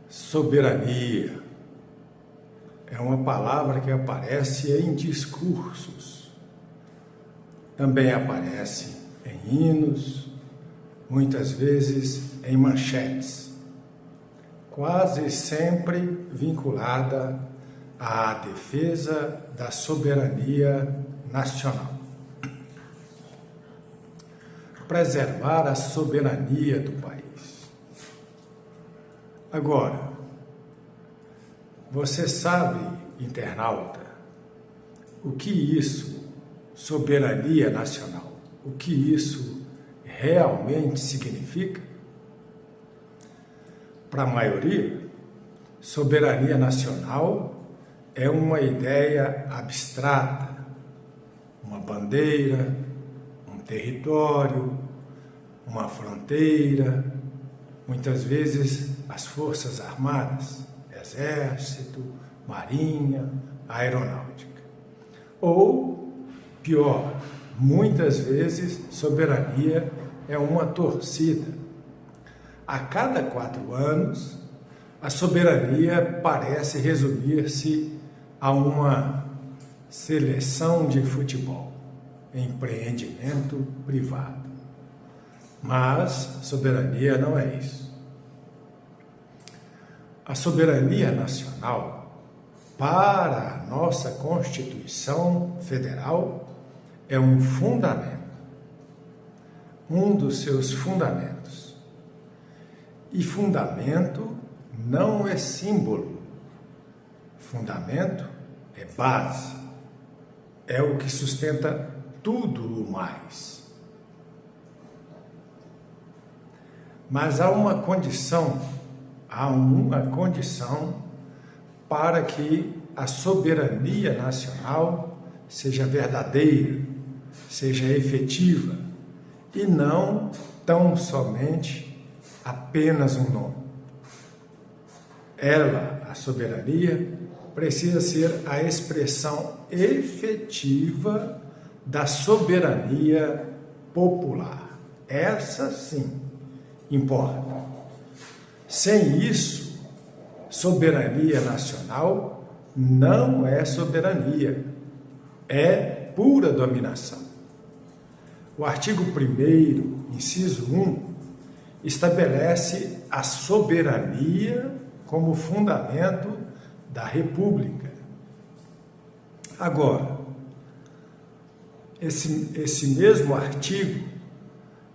Soberania é uma palavra que aparece em discursos, também aparece em hinos, muitas vezes em manchetes, quase sempre vinculada à defesa da soberania nacional. Preservar a soberania do país. Agora, você sabe, internauta, o que isso, soberania nacional, o que isso realmente significa? Para a maioria, soberania nacional é uma ideia abstrata, uma bandeira, um território, uma fronteira, muitas vezes as forças armadas, exército, marinha, aeronáutica. Ou, pior, muitas vezes soberania é uma torcida. A cada 4 anos, a soberania parece resumir-se a uma seleção de futebol, empreendimento privado. Mas soberania não é isso. A soberania nacional, para a nossa Constituição Federal, é um fundamento, um dos seus fundamentos. E fundamento não é símbolo. Fundamento é base, é o que sustenta tudo o mais. Mas há uma condição para que a soberania nacional seja verdadeira, seja efetiva e não tão somente apenas um nome. Ela, a soberania, precisa ser a expressão efetiva da soberania popular. Essa sim importa. Sem isso, soberania nacional não é soberania, é pura dominação. O artigo 1º, inciso 1, estabelece a soberania como fundamento da República. Agora, esse mesmo artigo,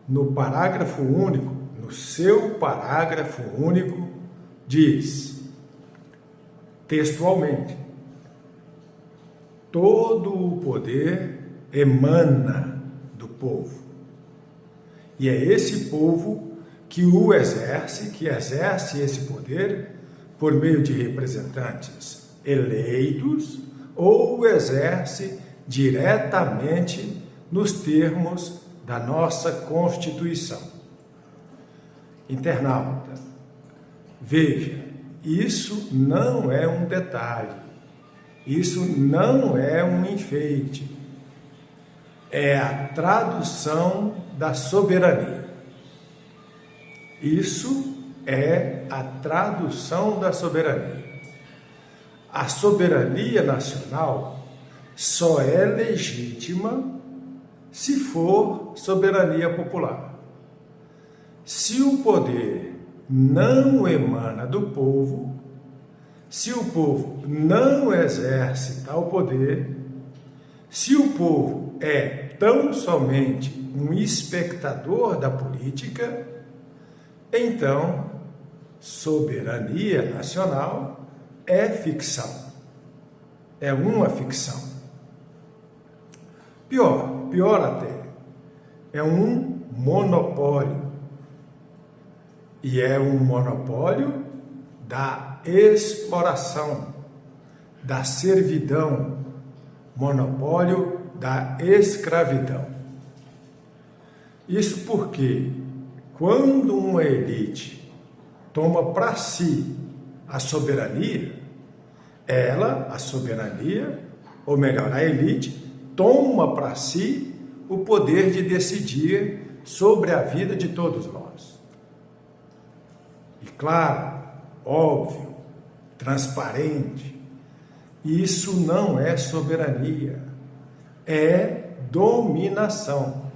no parágrafo único, no seu parágrafo único, diz, textualmente, todo o poder emana do povo. E é esse povo que exerce esse poder por meio de representantes eleitos ou exerce diretamente nos termos da nossa Constituição. Internauta, veja, isso não é um detalhe, isso não é um enfeite, é a tradução da soberania. Isso é a tradução da soberania. A soberania nacional só é legítima se for soberania popular. Se o poder não emana do povo, se o povo não exerce tal poder, se o povo é tão somente um espectador da política, então soberania nacional é ficção, é uma ficção. Pior até, é um monopólio. E é um monopólio da exploração, da servidão, monopólio da escravidão. Isso porque, quando uma elite toma para si a soberania, a elite, toma para si o poder de decidir sobre a vida de todos nós. E claro, óbvio, transparente. Isso não é soberania, é dominação.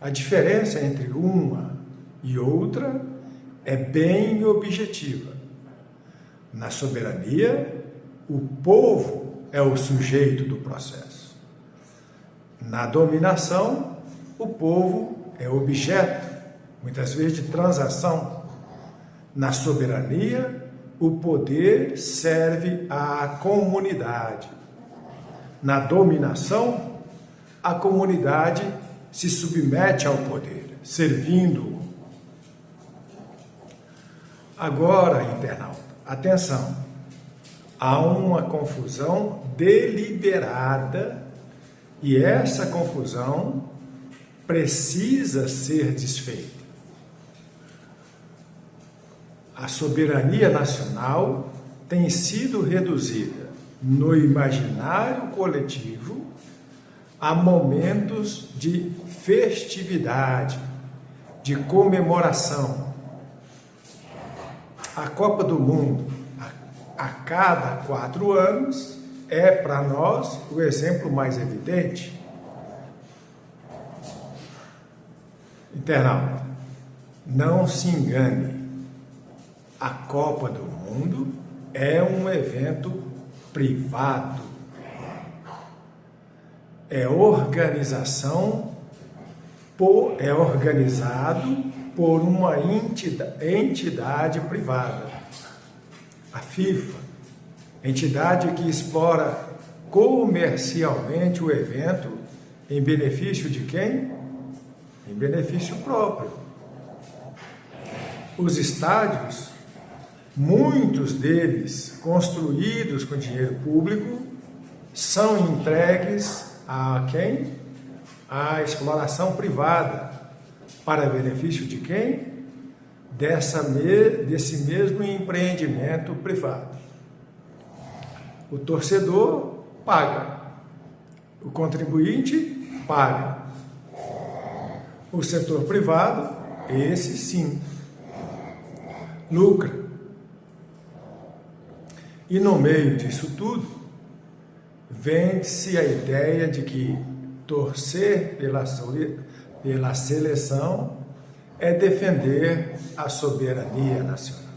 A diferença entre uma e outra é bem objetiva. Na soberania, o povo é o sujeito do processo. Na dominação, o povo é objeto, muitas vezes de transação. Na soberania, o poder serve à comunidade. Na dominação, a comunidade se submete ao poder, servindo-o. Agora, internauta, atenção, há uma confusão deliberada e essa confusão precisa ser desfeita. A soberania nacional tem sido reduzida no imaginário coletivo a momentos de festividade, de comemoração. A Copa do Mundo, a cada 4 anos, é para nós o exemplo mais evidente. Internauta, não se engane. A Copa do Mundo é um evento privado. É organizado por uma entidade privada. A FIFA, entidade que explora comercialmente o evento em benefício de quem? Em benefício próprio. Os estádios, muitos deles construídos com dinheiro público, são entregues a quem? A exploração privada. Para benefício de quem? Desse mesmo empreendimento privado. O torcedor paga. O contribuinte paga. O setor privado, esse sim, lucra. E no meio disso tudo, vende-se a ideia de que torcer pela seleção é defender a soberania nacional.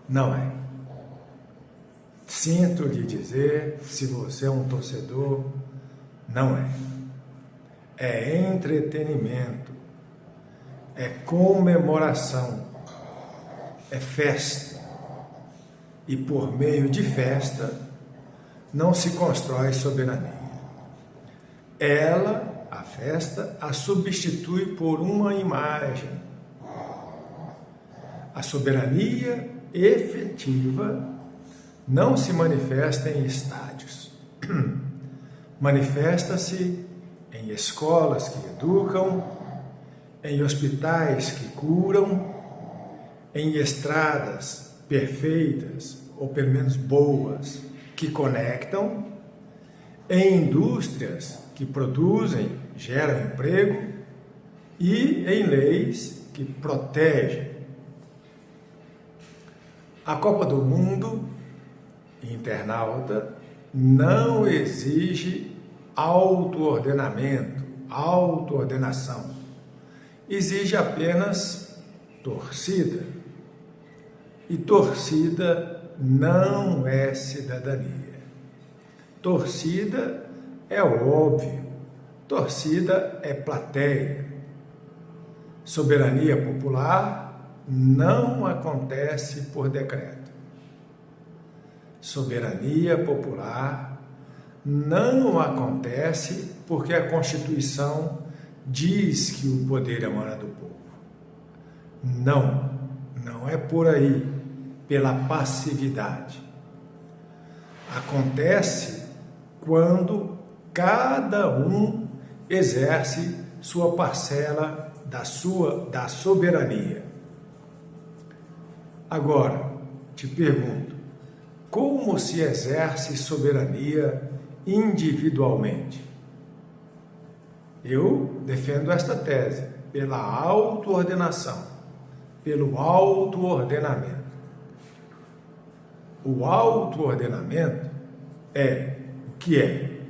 Não é. Sinto lhe dizer, se você é um torcedor, não é. É entretenimento, é comemoração, é festa. E por meio de festa, não se constrói soberania. Ela, a festa, a substitui por uma imagem. A soberania efetiva não se manifesta em estádios. Manifesta-se em escolas que educam, em hospitais que curam, em estradas perfeitas, ou pelo menos boas, que conectam, em indústrias que produzem, geram emprego e em leis que protegem. A Copa do Mundo, internauta, não exige autoordenamento, autoordenação. Exige apenas torcida. E torcida não é cidadania. Torcida é óbvio. Torcida é plateia. Soberania popular não acontece por decreto. Soberania popular não acontece porque a Constituição diz que o poder emana do povo. Não é por aí, pela passividade. Acontece quando cada um exerce sua parcela da soberania. Agora, te pergunto, como se exerce soberania individualmente? Eu defendo esta tese, pela autoordenação. pelo autoordenamento. O autoordenamento é o que é?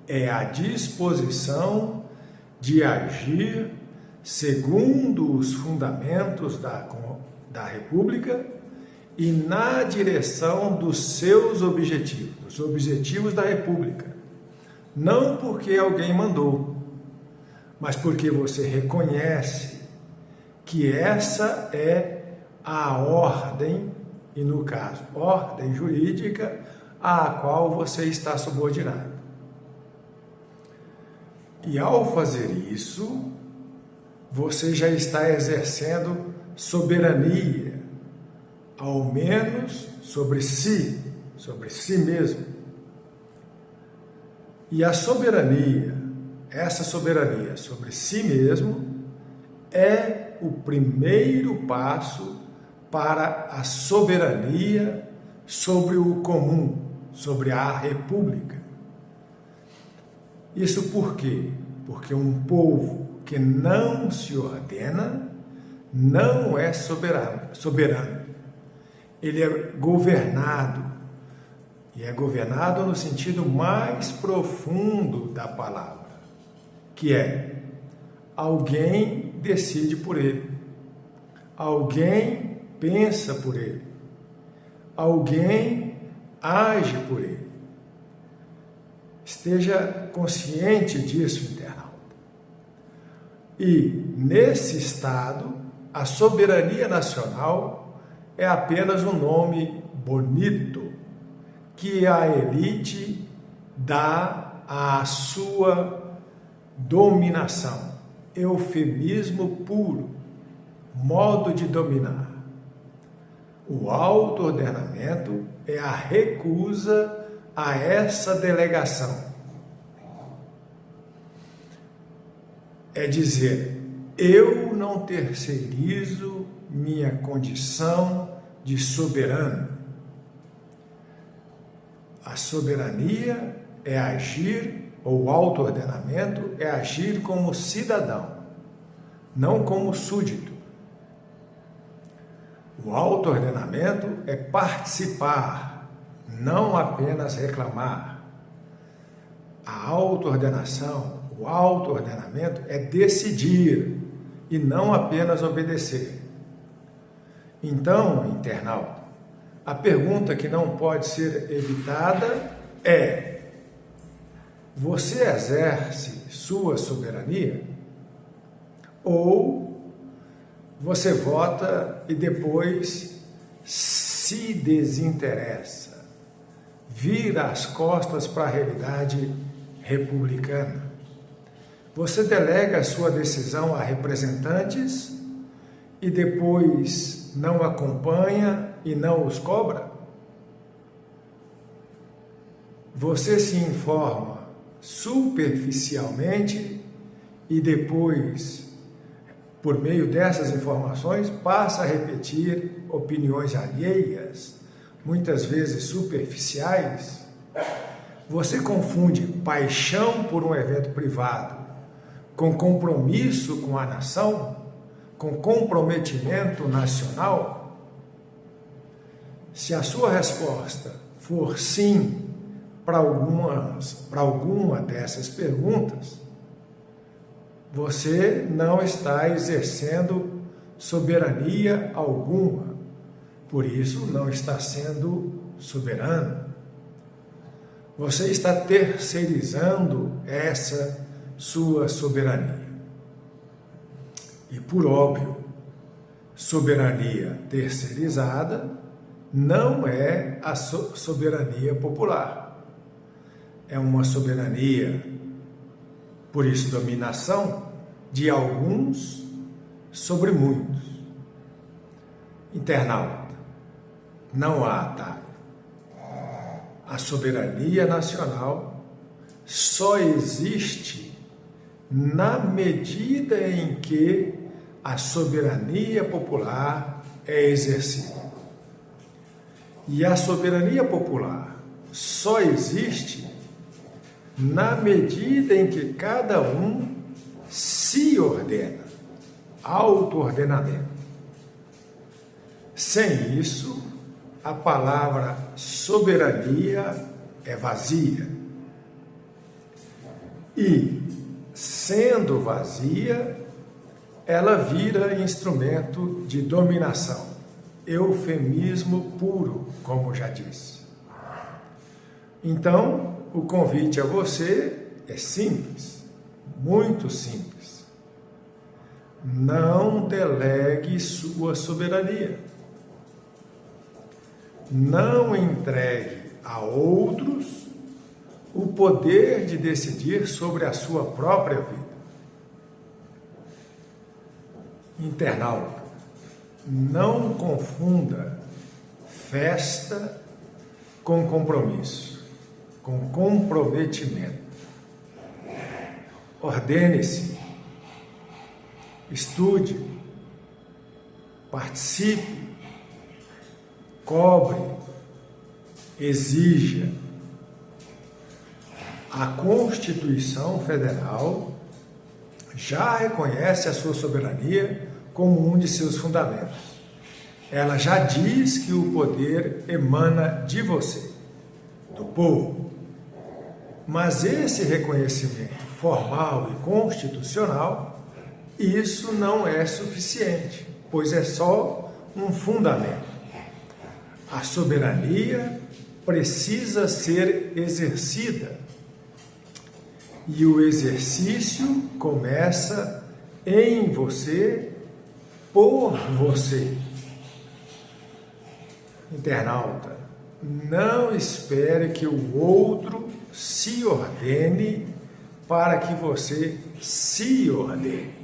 É a disposição de agir segundo os fundamentos da República e na direção dos seus objetivos, dos objetivos da República. Não porque alguém mandou, mas porque você reconhece que essa é a ordem, e no caso, ordem jurídica, à qual você está subordinado. E ao fazer isso, você já está exercendo soberania, ao menos sobre si mesmo. E a soberania, essa soberania sobre si mesmo, é o primeiro passo para a soberania sobre o comum, sobre a República. Isso por quê? Porque um povo que não se ordena não é soberano. Ele é governado, e é governado no sentido mais profundo da palavra, que é alguém decide por ele, alguém pensa por ele, alguém age por ele. Esteja consciente disso, internauta. E, nesse estado, a soberania nacional é apenas um nome bonito que a elite dá à sua dominação. Eufemismo puro, modo de dominar. O autoordenamento é a recusa a essa delegação. É dizer, eu não terceirizo minha condição de soberano. A soberania é agir, ou o autoordenamento é agir como cidadão, não como súdito. O autoordenamento é participar, não apenas reclamar. A autoordenação, o autoordenamento é decidir e não apenas obedecer. Então, internauta, a pergunta que não pode ser evitada é: você exerce sua soberania? Ou você vota e depois se desinteressa, vira as costas para a realidade republicana? Você delega a sua decisão a representantes e depois não acompanha e não os cobra? Você se informa superficialmente e depois, por meio dessas informações, passa a repetir opiniões alheias, muitas vezes superficiais? Você confunde paixão por um evento privado com compromisso com a nação, com comprometimento nacional? Se a sua resposta for sim para alguma dessas perguntas, você não está exercendo soberania alguma, por isso não está sendo soberano. Você está terceirizando essa sua soberania. E por óbvio, soberania terceirizada não é a soberania popular. É uma soberania, por isso dominação, de alguns sobre muitos. Internauta, não há atalho. A soberania nacional só existe na medida em que a soberania popular é exercida. E a soberania popular só existe na medida em que cada um se ordena, auto-ordenamento. Sem isso, a palavra soberania é vazia. E, sendo vazia, ela vira instrumento de dominação, eufemismo puro, como já disse. Então, o convite a você é simples, muito simples. Não delegue sua soberania. Não entregue a outros o poder de decidir sobre a sua própria vida. Internauta, não confunda festa com compromisso, com comprometimento. Ordene-se, estude, participe, cobre, exija. A Constituição Federal já reconhece a sua soberania como um de seus fundamentos. Ela já diz que o poder emana de você, do povo. Mas esse reconhecimento formal e constitucional, isso não é suficiente, pois é só um fundamento. A soberania precisa ser exercida. E o exercício começa em você, por você. Internauta, não espere que o outro se ordene para que você se ordene.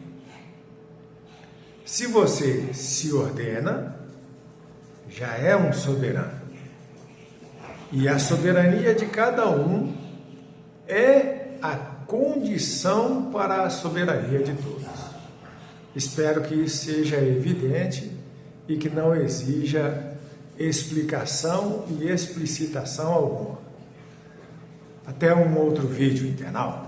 Se você se ordena, já é um soberano. E a soberania de cada um é a condição para a soberania de todos. Espero que isso seja evidente e que não exija explicação e explicitação alguma. Até um outro vídeo, internauta.